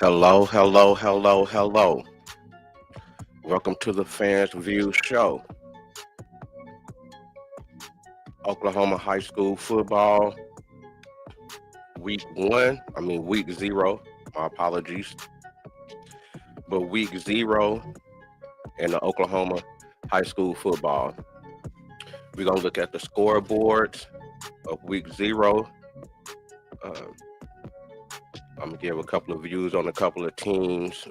Hello, hello, hello, hello. Welcome to the Fans View Show. Oklahoma High School football, week 0. My apologies. But week 0 in the Oklahoma High School football. We're going to look at the scoreboards of week 0. I'm going to give a couple of views on a couple of teams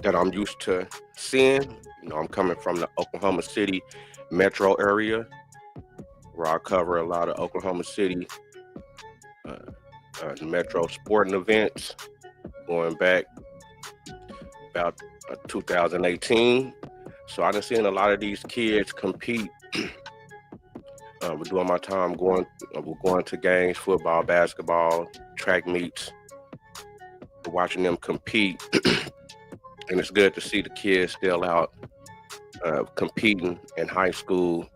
that I'm used to seeing. I'm coming from the Oklahoma City metro area, where I cover a lot of Oklahoma City metro sporting events going back about 2018. So I've been seeing a lot of these kids compete. We're doing my time going to games, football, basketball, track meets, watching them compete. And it's good to see the kids still out competing in high school,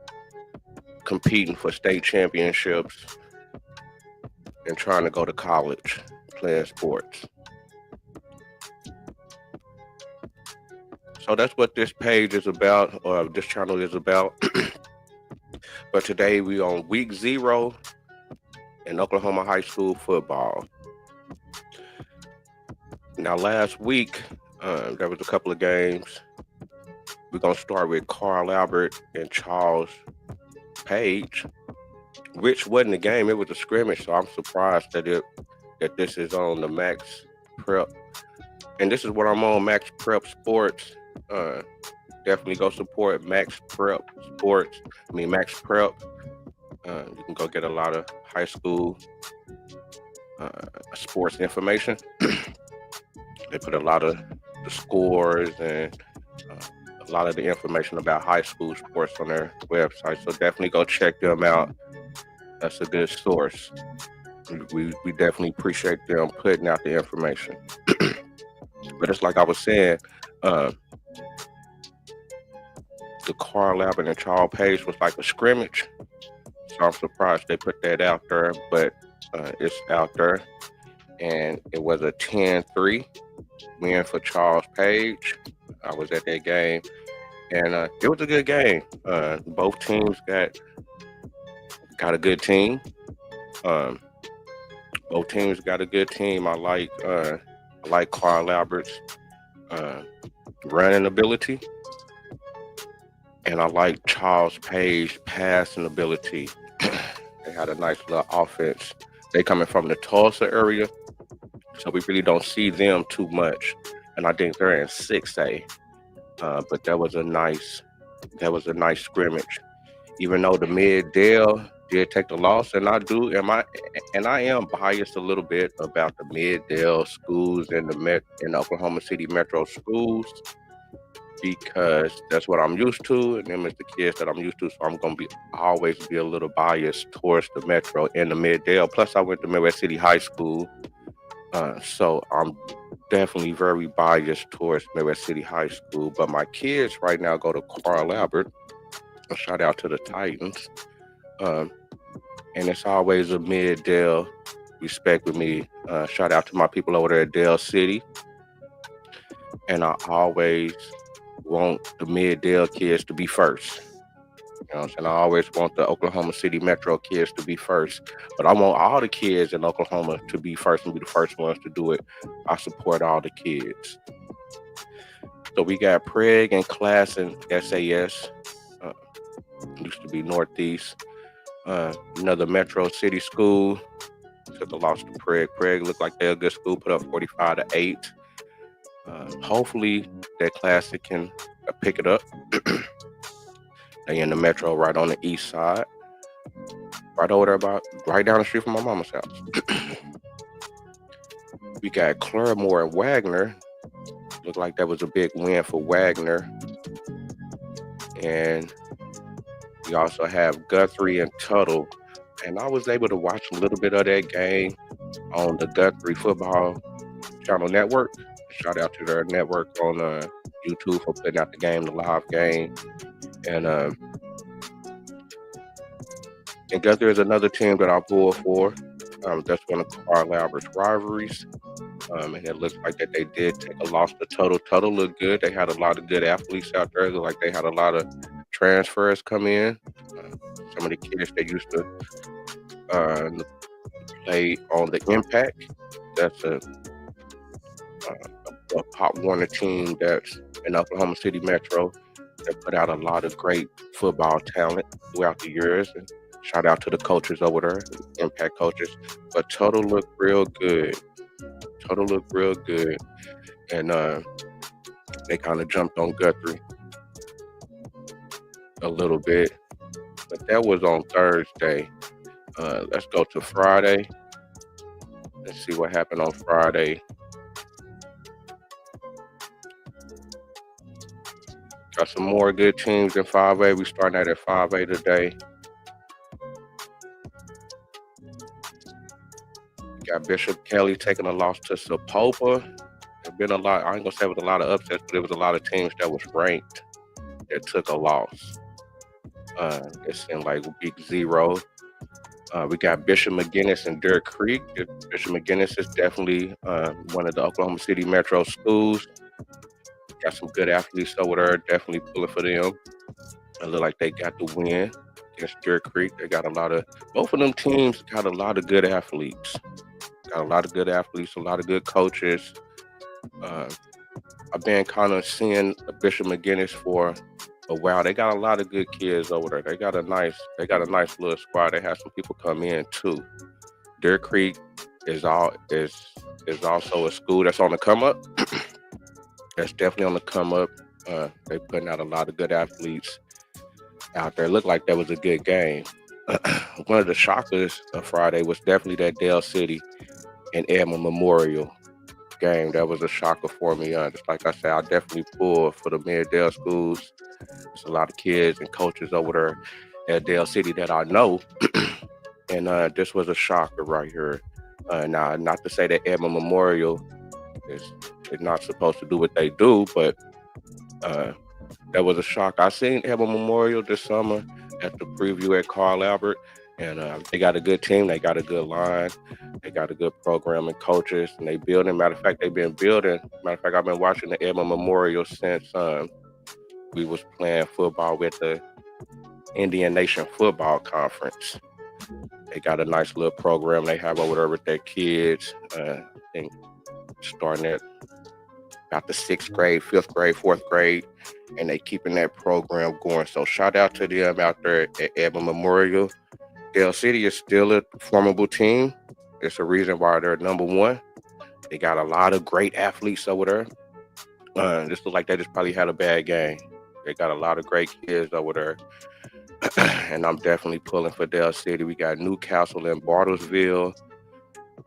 competing for state championships, and trying to go to college playing sports. So that's what this page is about, or this channel is about. But today we on week 0 in Oklahoma High School football. Now last week, there was a couple of games. We're going to start with Carl Albert and Charles Page, which wasn't a game. It was a scrimmage, so I'm surprised that this is on the Max Prep. And this is what I'm on, Max Prep Sports. Definitely go support Max Prep Sports. Max Prep. You can go get a lot of high school sports information. They put a lot of the scores and a lot of the information about high school sports on their website. So definitely go check them out. That's a good source. We definitely appreciate them putting out the information. But it's like I was saying, the Carl Albert and Charles Page was like a scrimmage. So I'm surprised they put that out there, but it's out there. And it was a 10-3 win for Charles Page. I was at that game, and it was a good game. Both teams got a good team. Both teams got a good team. I like Carl Albert's running ability, and I like Charles Page's passing ability. They had a nice little offense. They coming from the Tulsa area, so we really don't see them too much. And I think they're in 6A. But that was a nice scrimmage. Even though the Mid-Dale did take the loss, and I am biased a little bit about the Mid-Dale schools and the Oklahoma City metro schools, because that's what I'm used to, and them is the kids that I'm used to. So I'm gonna always be a little biased towards the metro and the Mid-Dale. Plus, I went to Midwest City High School, so I'm definitely very biased towards Midwest City High School. But my kids right now go to Carl Albert. A shout out to the Titans. And it's always a Mid-Dale respect with me. Shout out to my people over there at Dale City. And I always want the Mid-Dale kids to be first. You know what I'm saying? I always want the Oklahoma City Metro kids to be first. But I want all the kids in Oklahoma to be first and be the first ones to do it. I support all the kids. So we got Preg and Class and SAS. Used to be Northeast. Another Metro City school. Took a loss to Preg. Preg looked like they're a good school. Put up 45-8. Hopefully that Classic can pick it up. They in the Metro, right on the east side, right over there, right down the street from my mama's house. We got Claremore and Wagner. Looked like that was a big win for Wagner. And we also have Guthrie and Tuttle. And I was able to watch a little bit of that game on the Guthrie Football Channel Network. Shout out to their network on YouTube for putting out the game, the live game. And Guthrie is another team that I pull for. That's one of Carl Albert's rivalries. And it looks like that they did take a loss to Total. Total looked good. They had a lot of good athletes out there. It looked like they had a lot of transfers come in. Uh, some of the kids that used to uh, play on the Impact. That's a Pop Warner team that's in Oklahoma City Metro that put out a lot of great football talent throughout the years. And shout out to the coaches over there, Impact coaches. But Total looked real good. Total looked real good. And they kind of jumped on Guthrie a little bit. But that was on Thursday. Let's go to Friday. Let's see what happened on Friday. Got some more good teams in 5A. We starting out at 5A today. Got Bishop Kelly taking a loss to Sapulpa. There's been a lot. I ain't gonna say it was a lot of upsets, but there was a lot of teams that was ranked that took a loss. It seemed like week 0. We got Bishop McGinnis and Deer Creek. Bishop McGinnis is definitely one of the Oklahoma City Metro schools. Got some good athletes over there. Definitely pulling for them. It look like they got the win against Deer Creek. They got both of them teams got a lot of good athletes. A lot of good coaches. I've been kind of seeing Bishop McGinnis for a while. They got a lot of good kids over there. They got a nice little squad. They have some people come in too. Deer Creek is also a school that's on the come up. That's definitely on the come up. They putting out a lot of good athletes out there. Looked like that was a good game. One of the shockers of Friday was definitely that Dale City and Edmond Memorial game. That was a shocker for me. Just like I said, I definitely pull for the mid-Dale schools. There's a lot of kids and coaches over there at Dale City that I know. And this was a shocker right here. Now, not to say that Edmond Memorial is not supposed to do what they do, but that was a shock. I seen Edmond Memorial this summer at the preview at Carl Albert, and they got a good team. They got a good line. They got a good program and coaches, and they building. Matter of fact, they've been building. Matter of fact, I've been watching the Edmond Memorial since we was playing football with the Indian Nation Football Conference. They got a nice little program they have over there with their kids. I think starting at about the 6th grade, 5th grade, 4th grade, and they keeping that program going. So shout out to them out there at Edmond Memorial. Dale City is still a formidable team. It's a reason why they're number 1. They got a lot of great athletes over there. This looks like they just probably had a bad game. They got a lot of great kids over there. And I'm definitely pulling for Dale City. We got Newcastle and Bartlesville.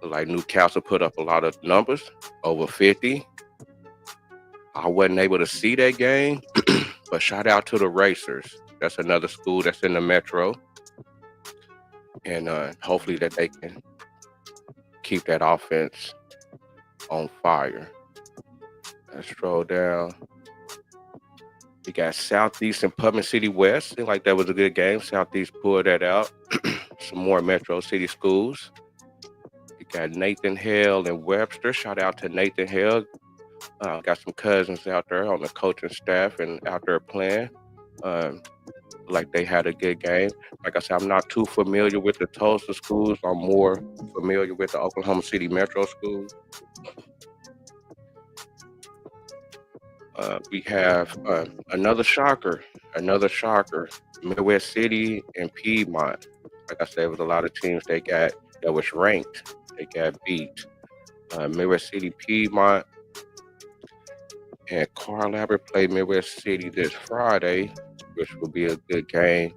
Like Newcastle put up a lot of numbers, over 50. I wasn't able to see that game, but shout out to the Racers. That's another school that's in the Metro. And hopefully that they can keep that offense on fire. Let's scroll down. We got Southeast and Putnam City West. Seemed like that was a good game. Southeast pulled that out. Some more Metro City schools. We got Nathan Hale and Webster. Shout out to Nathan Hale. Got some cousins out there on the coaching staff and out there playing. Like they had a good game. Like I said, I'm not too familiar with the Tulsa schools. I'm more familiar with the Oklahoma City Metro schools. We have another shocker. Midwest City and Piedmont. Like I said, there was a lot of teams they got that was ranked. They got beat. Midwest City, Piedmont, and Carl Albert played Midwest City this Friday, which will be a good game,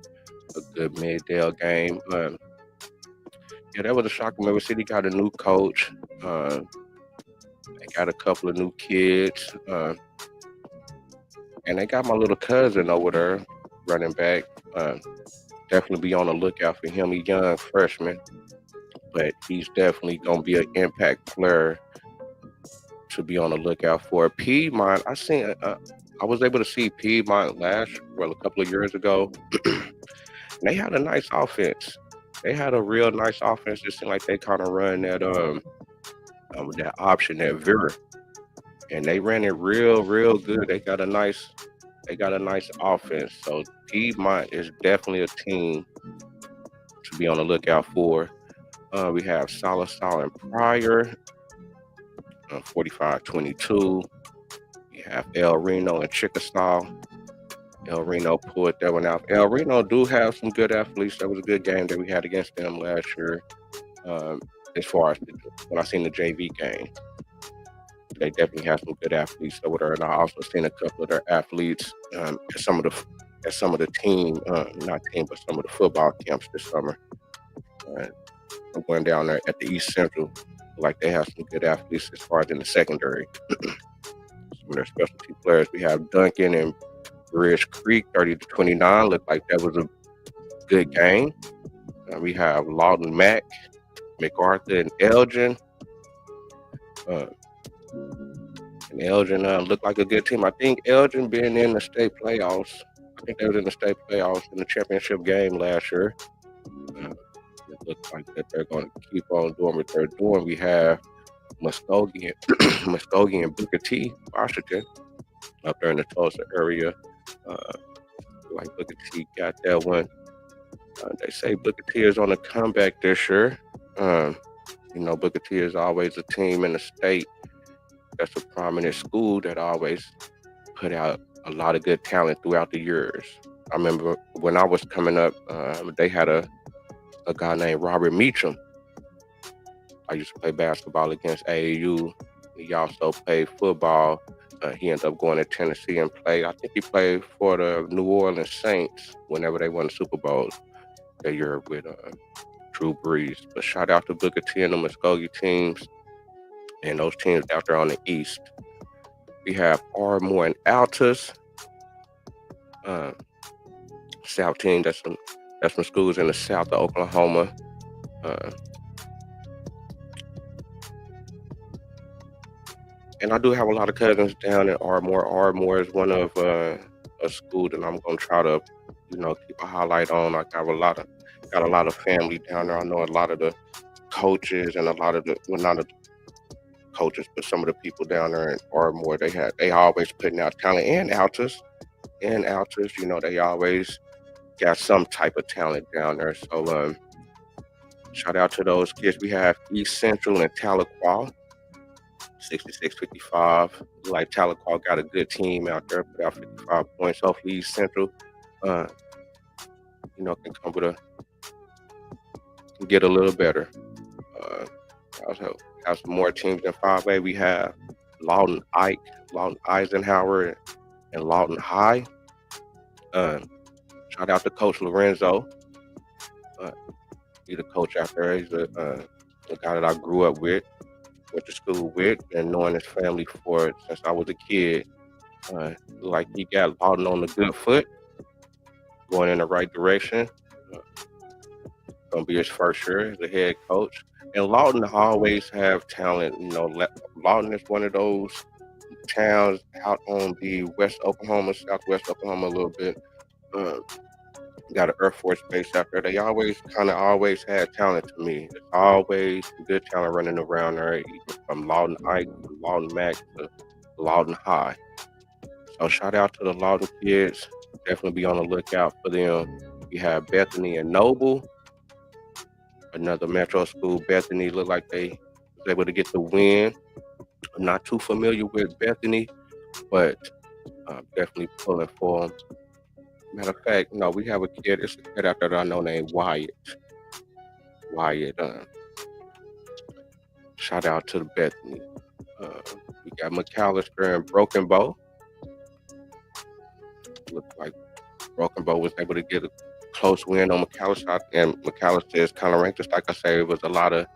a good mid-Dale game. Yeah, that was a shocker. Midwest City got a new coach. They got a couple of new kids. And they got my little cousin over there, running back. Definitely be on the lookout for him. He's young freshman, but he's definitely going to be an impact player to be on the lookout for. Piedmont, I was able to see Piedmont a couple of years ago. And they had a nice offense. They had a real nice offense. It seemed like they kind of run that option, that Vera, and they ran it real good. They got a nice offense. So Piedmont is definitely a team to be on the lookout for. We have Sallisaw and Pryor, 45-22. We have El Reno and Chickasaw. El Reno pulled that one out. El Reno do have some good athletes. That was a good game that we had against them last year. Um, as far as when I seen the JV game, they definitely have some good athletes over there. And I also seen a couple of their athletes at some of the team, not team, but some of the football camps this summer. I'm going down there at the East Central. Like they have some good athletes as far as in the secondary. Some of their specialty players. We have Duncan and Bridge Creek, 30-29. Looked like that was a good game. We have Lawton Mack, MacArthur, and Elgin. And Elgin looked like a good team. I think Elgin being in the state playoffs. I think they was in the state playoffs in the championship game last year. It looks like that they're going to keep on doing what they're doing. We have Muskogee and Booker T, Washington, up there in the Tulsa area. Like Booker T got that one. They say Booker T is on a comeback this year. Booker T is always a team in the state that's a prominent school that always put out a lot of good talent throughout the years. I remember when I was coming up, they had a guy named Robert Meacham. I used to play basketball against AAU. He also played football. He ended up going to Tennessee and played. I think he played for the New Orleans Saints whenever they won the Super Bowl that year with Drew Brees. But shout out to Booker T and the Muskogee teams and those teams out there on the East. We have Ardmore and Altus. South team, that's some schools in the south of Oklahoma. And I do have a lot of cousins down in Ardmore. Ardmore is one of a school that I'm gonna try to, keep a highlight on. I got a lot of family down there. I know a lot of the coaches and a lot of not the coaches, but some of the people down there in Ardmore. They always putting out talent, and Altus, they always got some type of talent down there. So shout out to those kids. We have East Central and Tahlequah, 66-55. Like Tahlequah got a good team out there, put out 55 points. Hopefully East Central, can come with get a little better. Also have some more teams in 5A. We have Lawton Eisenhower, and Lawton High. Shout out to Coach Lorenzo. He's a coach out there. He's a guy that I grew up with, went to school with, and knowing his family since I was a kid. Like he got Lawton on the good foot, going in the right direction. Gonna be his first year as a head coach. And Lawton always have talent. Lawton is one of those towns out on the southwest Oklahoma a little bit. Got an Air Force base out there. They always had talent to me. There's always good talent running around there, from Lawton Ike to Lawton Mac to Lawton High. So shout out to the Lawton kids. Definitely be on the lookout for them. We have Bethany and Noble, another metro school. Bethany looked like they was able to get the win. I'm not too familiar with Bethany, but definitely pulling for them. Matter of fact, no, we have it's a kid out there that I know named Wyatt. Shout out to the Bethany. We got McAllister and Broken Bow. Looked like Broken Bow was able to get a close win on McAllister, and McAllister is kind of ranked. Just like I say, it was a lot of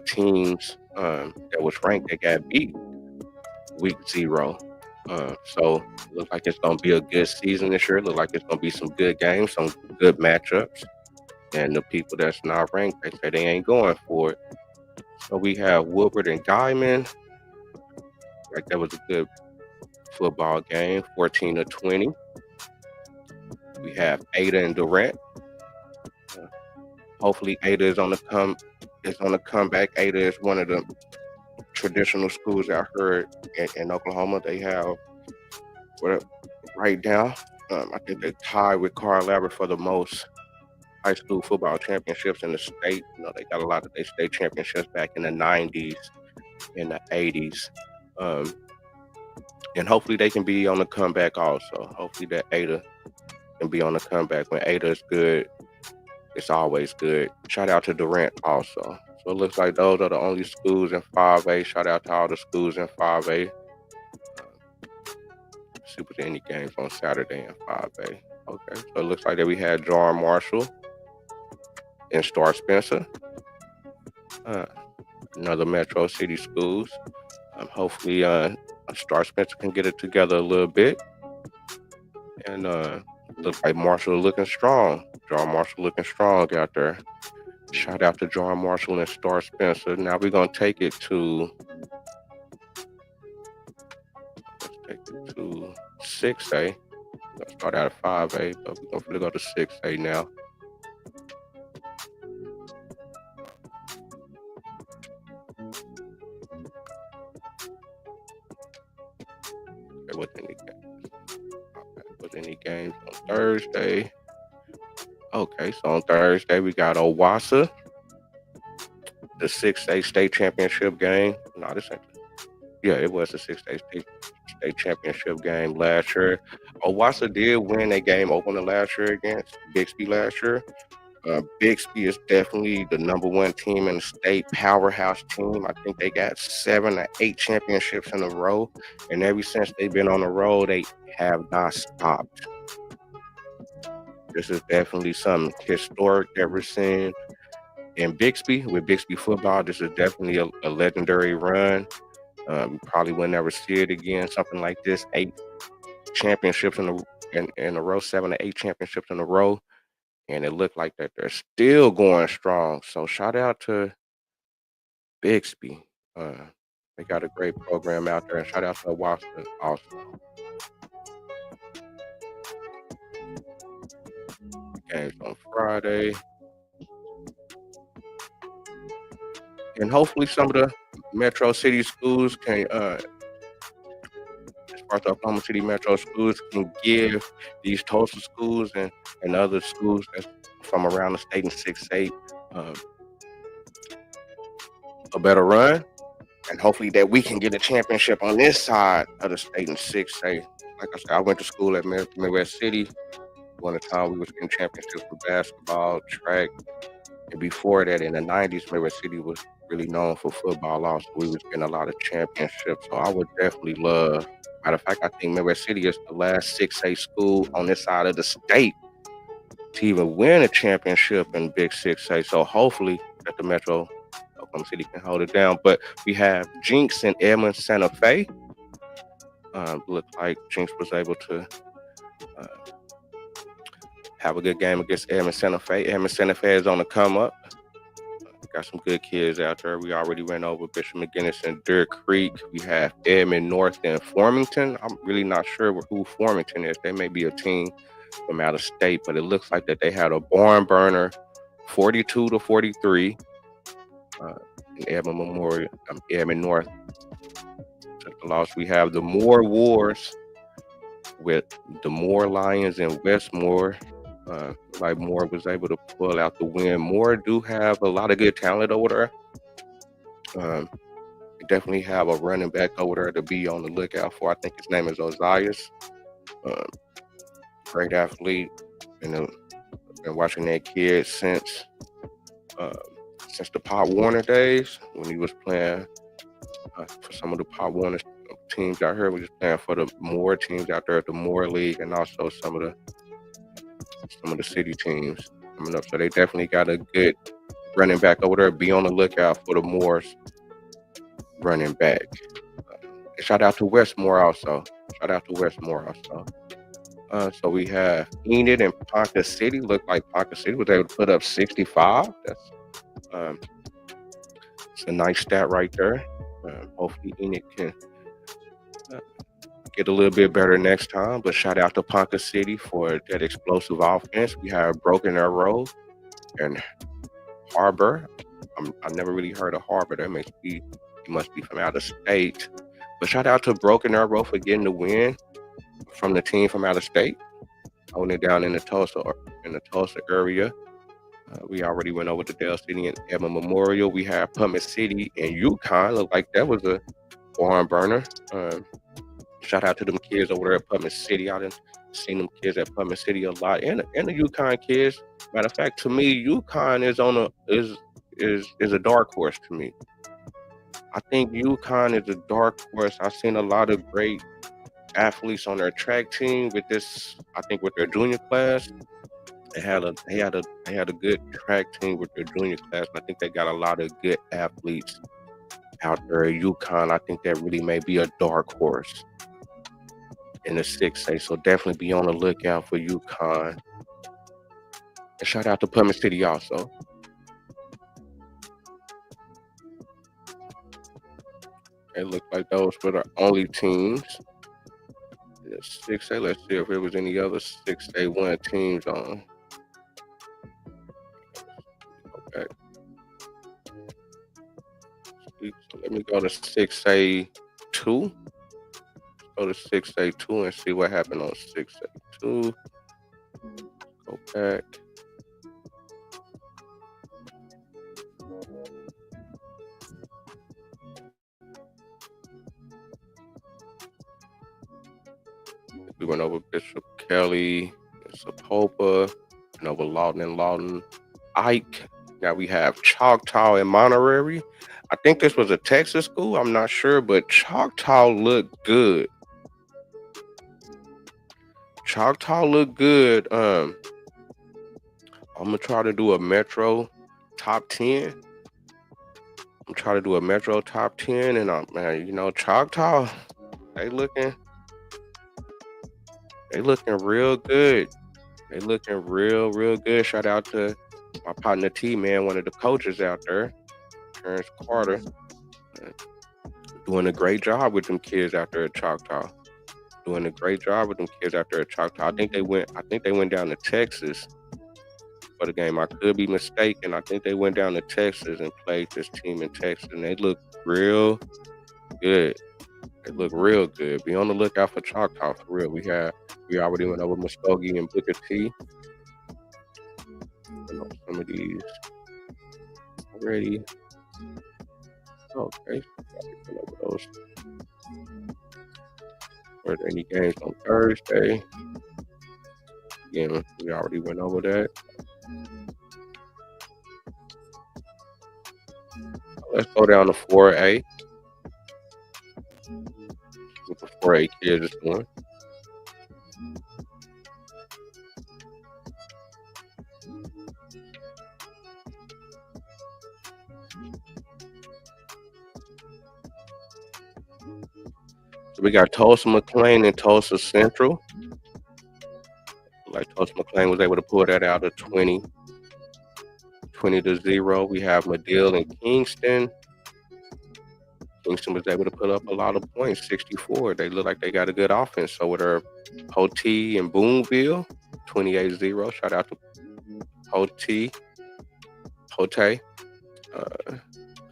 teams that was ranked that got beat week 0. So it looks like it's gonna be a good season this year. Look like it's gonna be some good games, some good matchups, and the people that's not ranked, they say they ain't going for it. So we have Wilbert and Guyman. Like that was a good football game, 14-20. We have Ada and Durant. Hopefully, Ada is on the comeback. Ada is one of the traditional schools I heard in Oklahoma. They have what right now. I think they tied with Carl Lambert for the most high school football championships in the state. They got a lot of their state championships back in the '90s, in the '80s. Um, and hopefully they can be on the comeback also. Hopefully that Ada can be on the comeback. When Ada is good, it's always good. Shout out to Durant also. So it looks like those are the only schools in 5A. Shout out to all the schools in 5A. See if there's any games on Saturday in 5A. Okay, so it looks like that we had John Marshall and Star Spencer. Another Metro City schools. Hopefully Star Spencer can get it together a little bit. And looks like Marshall looking strong. John Marshall looking strong out there. Shout out to John Marshall and Star Spencer. Now we're gonna take it to 6A. We're gonna start out at 5A, but we're gonna go to 6A now. Okay, what's any games on Thursday? Okay, so on Thursday we got Owassa, the 6A state championship game. No, this ain't. Yeah, it was the 6A state championship game last year. Owassa did win a game opener last year against Bixby last year. Bixby is definitely the number one team in the state, powerhouse team. I think they got 7 or 8 championships in a row, and ever since they've been on the road, they have not stopped. This is definitely something historic ever seen in Bixby. With Bixby football, this is definitely a legendary run. Probably will never see it again. Something like this, 8 championships in a row, 7 or 8 championships in a row, and it looked like that they're still going strong. So shout out to Bixby. They got a great program out there, and shout out to Owassa also. Games on Friday. And hopefully some of the Metro City schools can, as far as the Oklahoma City Metro schools, can give these Tulsa schools and other schools that's from around the state in 6A a better run. And hopefully that we can get a championship on this side of the state in 6A. Like I said, I went to school at Midwest City. One time we was getting championships for basketball, track. And before that, in the 90s, Midwest City was really known for football also. We was getting a lot of championships. So I would definitely love, matter of fact, I think Midwest City is the last 6A school on this side of the state to even win a championship in Big 6A. So hopefully that the Metro Oklahoma City can hold it down. But we have Jinx and Edmond Santa Fe. Looked like Jinx was able to have a good game against Edmond Santa Fe. Edmond Santa Fe is on the come up. Got some good kids out there. We already went over Bishop McGinnis and Deer Creek. We have Edmond North and Farmington. I'm really not sure who Farmington is. They may be a team from out of state, but it looks like that they had a barn burner, 42-43. In Edmond North took the loss. We have the Moore Wars with the Moore Lions and Westmore. Like Moore was able to pull out the win. Moore do have a lot of good talent over there. They definitely have a running back over there to be on the lookout for. I think his name is Ozias. Great athlete. Been watching that kid since the Pop Warner days when he was playing for some of the Pop Warner teams out here. We was playing for the Moore teams out there at the Moore League, and also some of the city teams coming up. So they definitely got a good running back over there. Be on the lookout for the Moores running back. Shout out to Westmore also. So we have Enid and Ponca City. Looked like Ponca City was able to put up 65. That's it's a nice stat right there. Hopefully Enid can get a little bit better next time. But shout out to Ponca City for that explosive offense. We have Broken Arrow and Harbor. I never really heard of Harbor. He must be from out of state. But shout out to Broken Arrow for getting the win from the team from out of state, holding it down in the Tulsa area. We already went over to Dale City and Edmond Memorial. We have Pumice City and Yukon. Looked like that was a barn burner. Shout out to them kids over there at Pumice City. I done seen them kids at Pumice City a lot, and the Yukon kids. Matter of fact, to me, Yukon is a dark horse to me. I think Yukon is a dark horse. I've seen a lot of great athletes on their track team with this. I think with their junior class, they had a good track team with their junior class. I think they got a lot of good athletes out there at Yukon. I think that really may be a dark horse in the 6A. So definitely be on the lookout for Yukon. And shout out to Pumice City also. It looked like those were the only teams. 6A, let's see if there was any other 6A1 teams on. Okay. So let me go to 6A2. Go to 6A2 and see what happened on 6A2. Go back. We went over Bishop Kelly, Sapopa, and over Lawton and Lawton Ike. Now we have Choctaw and Monterey. I think this was a Texas school. I'm not sure, but Choctaw looked good. Choctaw looked good. I'm gonna try to do a Metro top 10. I'm trying to do a Metro top 10, and man, Choctaw, they looking real good. They looking real good. Shout out to my partner T, man, one of the coaches out there, Terrence Carter, doing a great job with them kids out there at Choctaw. Doing a great job with them kids out there at Choctaw. I think they went down to Texas for the game. I could be mistaken. I think they went down to Texas and played this team in Texas, and they look real good. They look real good. Be on the lookout for Choctaw for real. We already went over Muskogee and Booker T. Some of these already. Okay, went over those. Were there any games on Thursday? Again, we already went over that. Let's go down to 4A. What the 4A kids is doing. So we got Tulsa McLean and Tulsa Central. Like Tulsa McLean was able to pull that out of 20 to 0. We have Medill and Kingston. Kingston was able to put up a lot of points, 64. They look like they got a good offense. So with our Pote and Boonville, 28-0. Shout out to Pote. We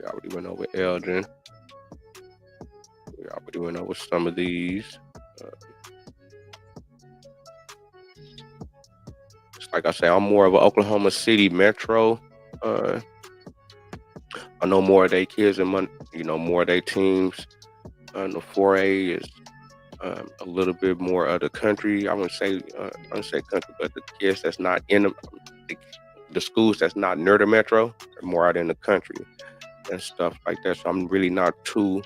already went over Elgin. We already went over some of these. Like I say, I'm more of an Oklahoma City Metro. I know more of their kids and more of their teams. The 4A is a little bit more of the country. I wouldn't say country, but the kids that's not in the schools that's not near the metro are more out in the country and stuff like that. So I'm really not too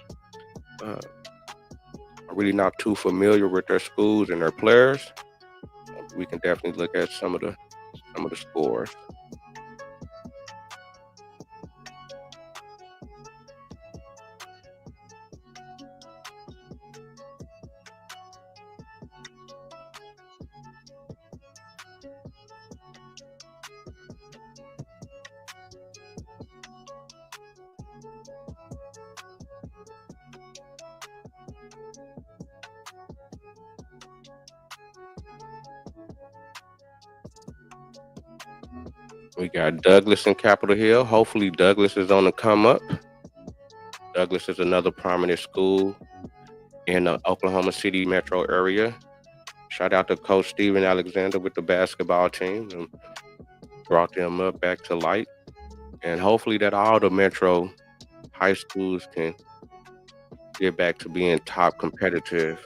familiar with their schools and their players. We can definitely look at some of the scores. We got Douglas and Capitol Hill. Hopefully, Douglas is on the come up. Douglas is another prominent school in the Oklahoma City metro area. Shout out to Coach Steven Alexander with the basketball team and brought them up back to light. And hopefully that all the metro high schools can get back to being top competitive.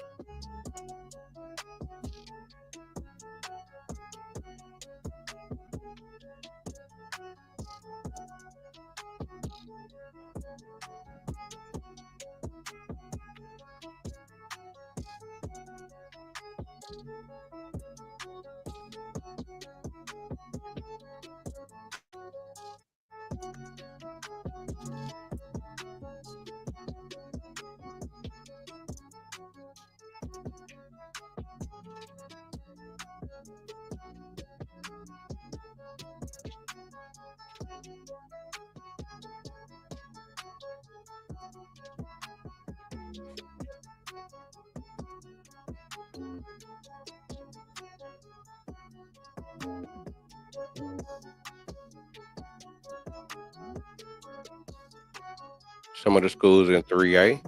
Some of the schools in 3A.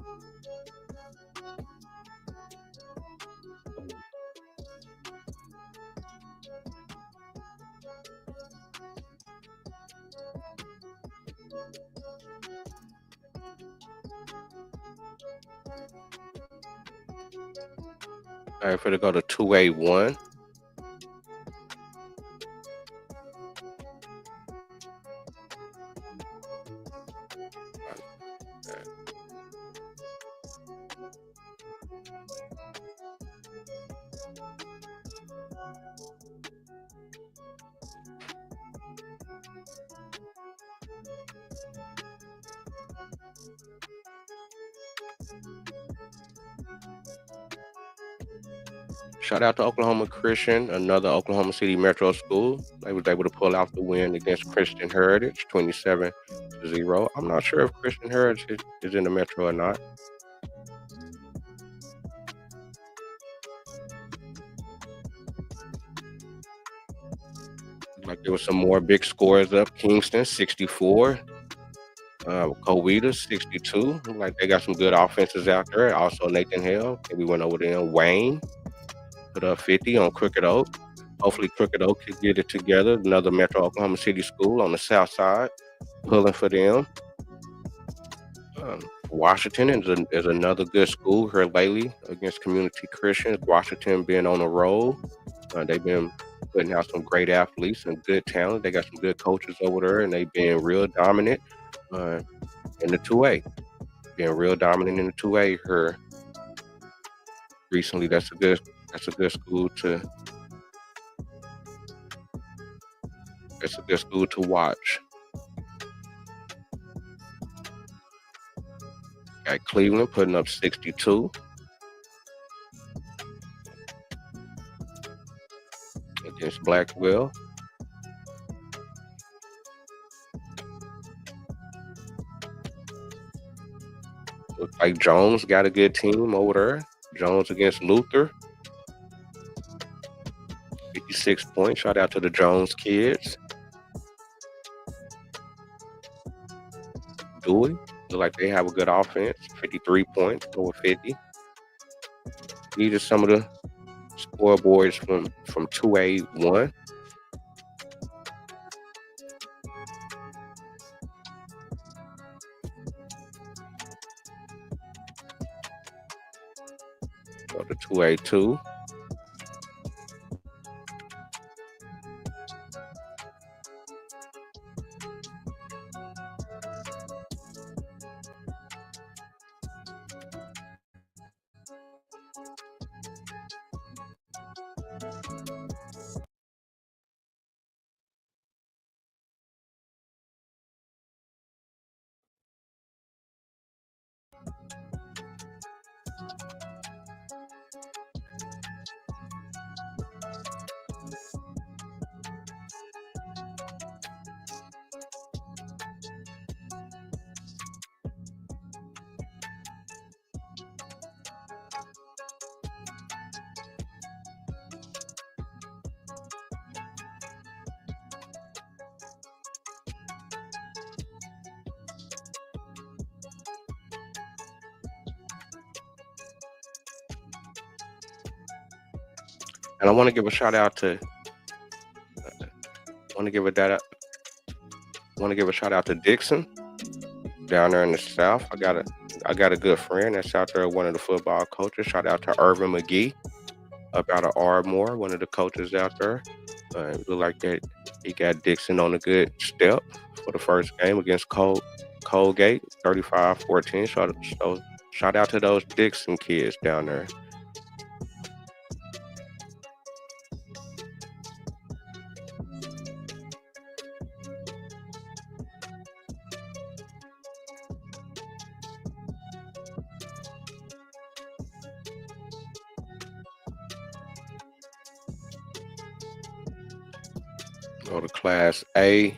All right, for to go to 2A1. Shout out to Oklahoma Christian, another Oklahoma City metro school. They was able to pull out the win against Christian Heritage, 27-0. I'm not sure if Christian Heritage is in the metro or not. Like there was some more big scores up. Kingston 64, Coweta 62. Like they got some good offenses out there. Also Nathan Hale, and we went over there. Wayne put up 50 on Crooked Oak. Hopefully Crooked Oak can get it together. Another Metro Oklahoma City school on the south side, pulling for them. Washington is another good school here lately against Community Christians. Washington being on a roll. They've been putting out some great athletes and good talent. They got some good coaches over there, and they've been real dominant in the 2A. Being real dominant in the 2A here recently. That's a good school to watch. Got Cleveland putting up 62 against Blackwell. Looks like Jones got a good team over there. Jones against Luther. 56 points. Shout out to the Jones kids. Dewey. Look like they have a good offense. 53 points, over 50. These are some of the scoreboards from 2A1. Go to 2A2. And I want to give a shout out to want to give a that want to give a shout out to Dixon down there in the South. I got a good friend that's out there, one of the football coaches. Shout out to Irvin McGee up out of Ardmore, one of the coaches out there. Look like that he got Dixon on a good step for the first game against Colgate, 35-14. So shout out to those Dixon kids down there. Go to Class A.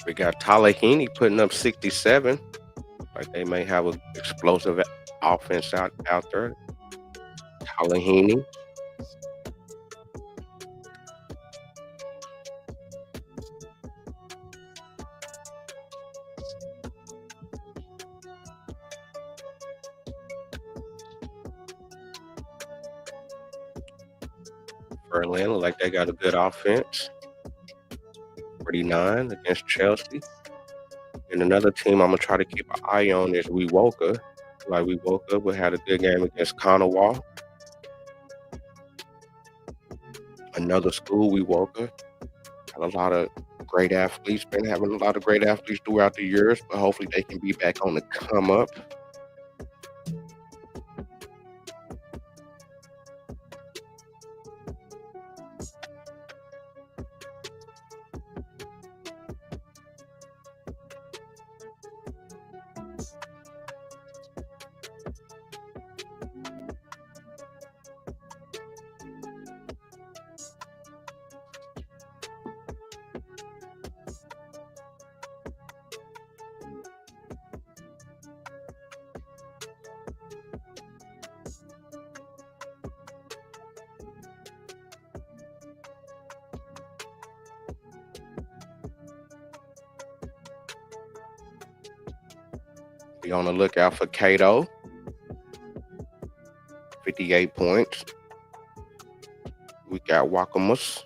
We got Tallahassee putting up 67. Like they may have an explosive offense out there. Tallahassee. Berlin look like they got a good offense. 49 against Chelsea. And another team I'm gonna try to keep an eye on is Wewoka. Like Wewoka, we had a good game against Kanawha. Another school, Wewoka. Had a lot of great athletes. Been having a lot of great athletes throughout the years, but hopefully they can be back on the come up. Be on the lookout for Cato. 58 points. We got Wakamas,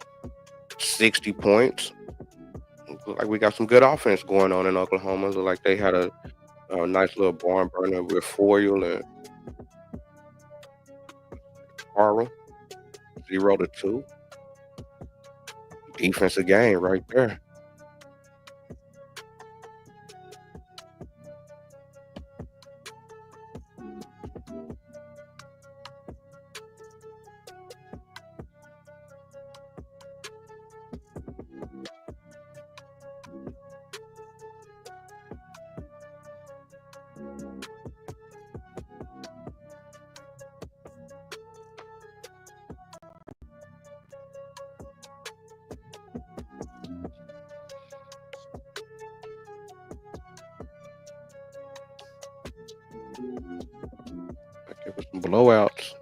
60 points. Look like we got some good offense going on in Oklahoma. Look like they had a nice little barn burner with Foyle and Carl, 0-2. Defensive game right there. Give us some blowouts.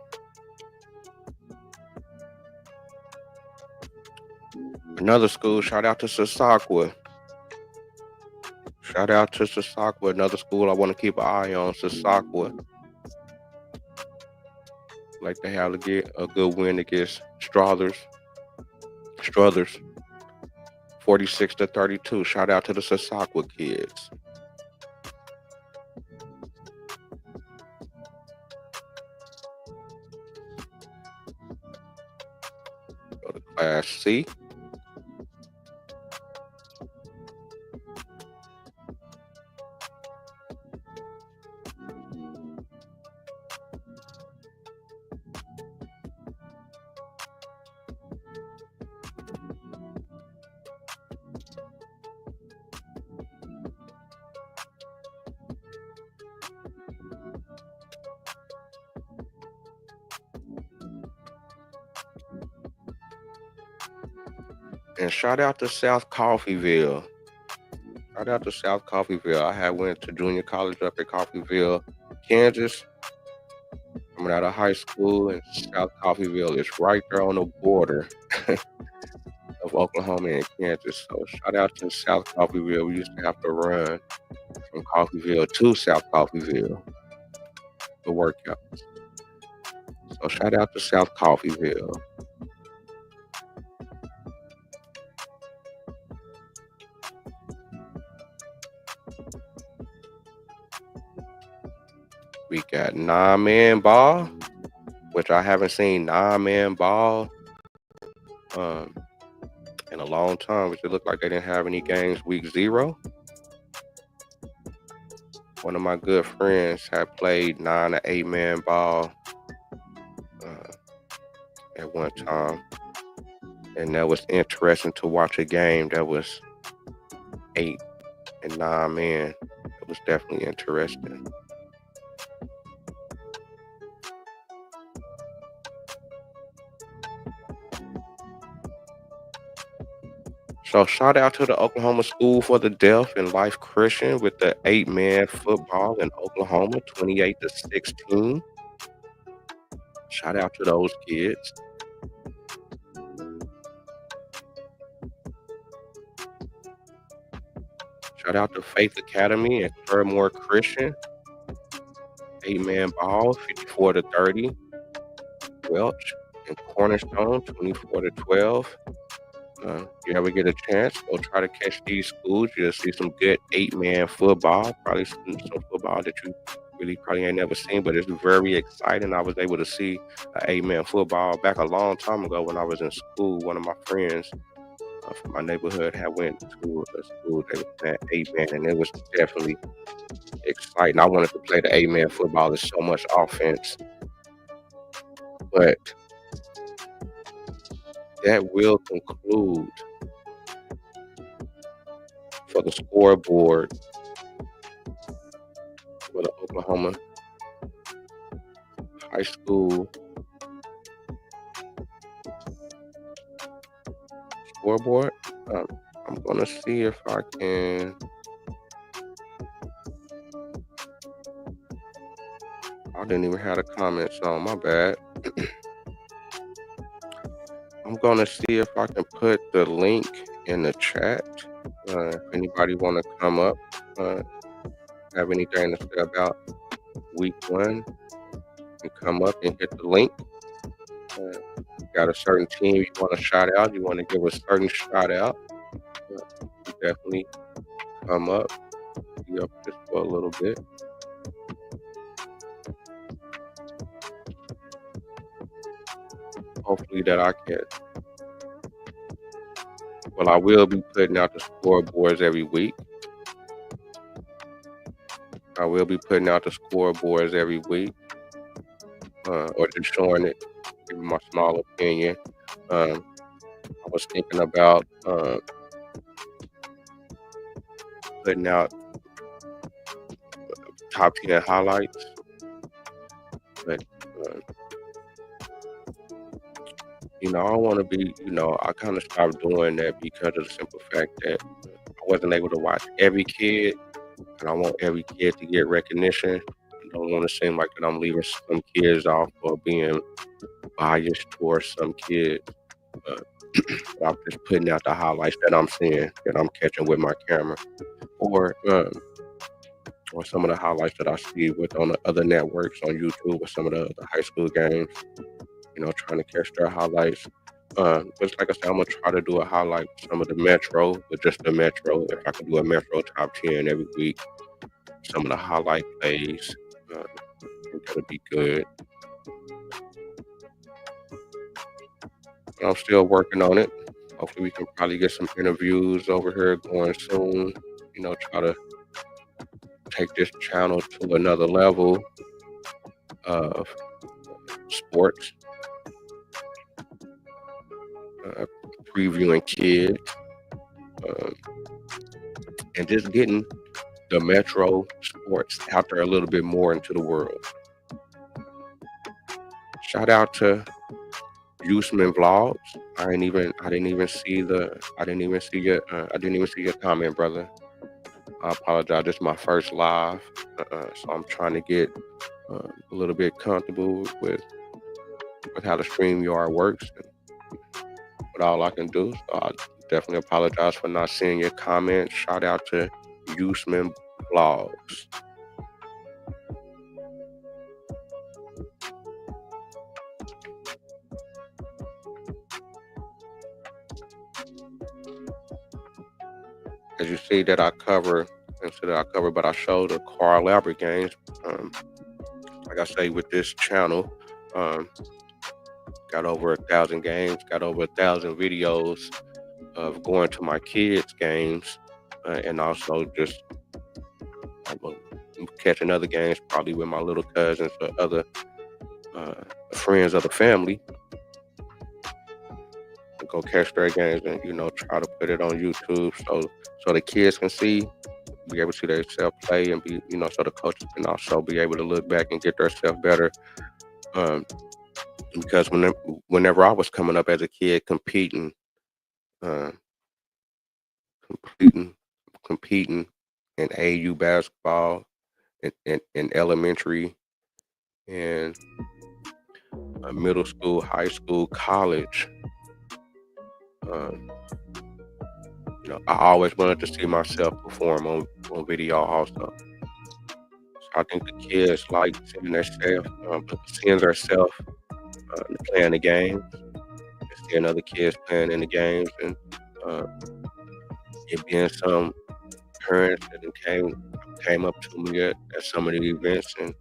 Another school, shout out to Sasakwa. Shout out to Sasakwa, another school I want to keep an eye on, Sasakwa. Like they have to get a good win against Struthers, 46-32. Shout out to the Sasakwa kids. Go to Class C. And shout out to South Coffeeville. Shout out to South Coffeeville. I had went to junior college up at Coffeeville, Kansas. Coming out of high school, and South Coffeeville is right there on the border of Oklahoma and Kansas. So shout out to South Coffeeville. We used to have to run from Coffeeville to South Coffeeville to workouts. So shout out to South Coffeeville. We got 9-man ball, which I haven't seen 9-man ball in a long time, which it looked like they didn't have any games week 0. One of my good friends had played 9 or 8-man ball at one time, and that was interesting to watch a game that was 8 and 9 men. It was definitely interesting. So shout out to the Oklahoma School for the Deaf and Life Christian with the 8-man football in Oklahoma, 28-16. Shout out to those kids. Shout out to Faith Academy and Claremore Christian. 8-man ball, 54-30. Welch and Cornerstone, 24-12. You ever get a chance, go try to catch these schools. You'll see some good 8-man football. Probably some football that you really probably ain't never seen, but it's very exciting. I was able to see an 8-man football back a long time ago when I was in school. One of my friends from my neighborhood had went to a school that was playing 8-man, and it was definitely exciting. I wanted to play the 8-man football. There's so much offense, but that will conclude for the scoreboard for the Oklahoma High School scoreboard. I'm gonna see if I can. I didn't even have the comments on. My bad. I'm gonna see if I can put the link in the chat. If anybody want to come up, have anything to say about week 1, you come up and hit the link. Got a certain team you want to shout out, you want to give a certain shout out, you definitely come up. Be up just for a little bit. Hopefully that I can. Well, I will be putting out the scoreboards every week. Or just showing it, giving my small opinion. I was thinking about putting out top 10 highlights, but I don't want to be, I kind of stopped doing that because of the simple fact that I wasn't able to watch every kid, and I want every kid to get recognition. I don't want to seem like that I'm leaving some kids off or being biased towards some kids. I'm just putting out the highlights that I'm seeing, that I'm catching with my camera, or some of the highlights that I see with on the other networks on YouTube, with some of the high school games. Trying to catch their highlights. Just like I said, I'm gonna try to do a highlight with some of the Metro, with just the Metro. If I can do a Metro top 10 every week, some of the highlight plays, I think that'll be good. I'm still working on it. Hopefully, we can probably get some interviews over here going soon. Try to take this channel to another level of sports, previewing kids, um, and just getting the Metro sports out there a little bit more into the world. Shout out to Usman Vlogs. I didn't even see your comment, brother. I apologize. This is my first live, so I'm trying to get a little bit comfortable with how the StreamYard works and what all I can do. So I definitely apologize for not seeing your comments. Shout out to Usman Vlogs. As you see that I cover, but I show the Carl Albert games. Like I say, with this channel, got over 1,000 games, got over 1,000 videos of going to my kids' games, and also just catching other games, probably with my little cousins or other friends of the family. Go catch their games and try to put it on YouTube so the kids can be able to see themselves play, and be so the coaches can also be able to look back and get themselves better. Because whenever I was coming up as a kid, competing in AU basketball, in elementary, and middle school, high school, college, I always wanted to see myself perform on video also. So I think the kids like seeing themselves playing the games, and seeing other kids playing in the games, and it being some parents that came up to me at some of the events and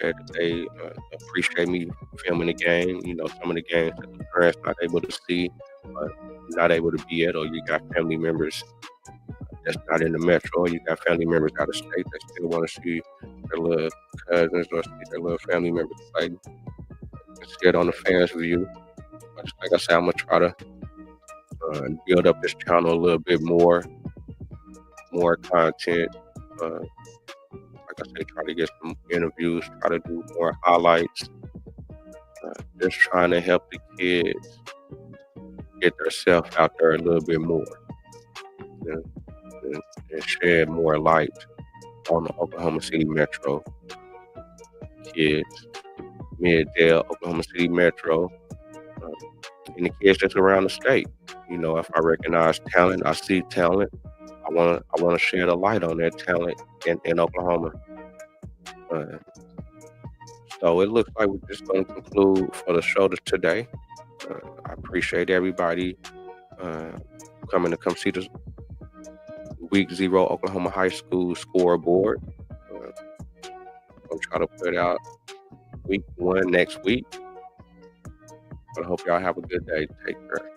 said that they appreciate me filming the game. Some of the games that the parents not able to see, not able to be at, or you got family members that's not in the metro, or you got family members out of state that still want to see their little cousins or see their little family members play, and see it on the fans' view. But like I said, I'm gonna try to build up this channel a little bit more content. Like I said, try to get some interviews, try to do more highlights, just trying to help the kids get themselves out there a little bit more, and shed more light on the Oklahoma City Metro kids, Middale, Oklahoma City Metro, and the kids that's around the state. If I recognize talent, I see talent, I wanna shed a light on that talent in Oklahoma. So it looks like we're just gonna conclude for the show today. I appreciate everybody coming to come see this Week 0 Oklahoma High School scoreboard. I'm trying to put out Week 1 next week. I hope y'all have a good day. Take care.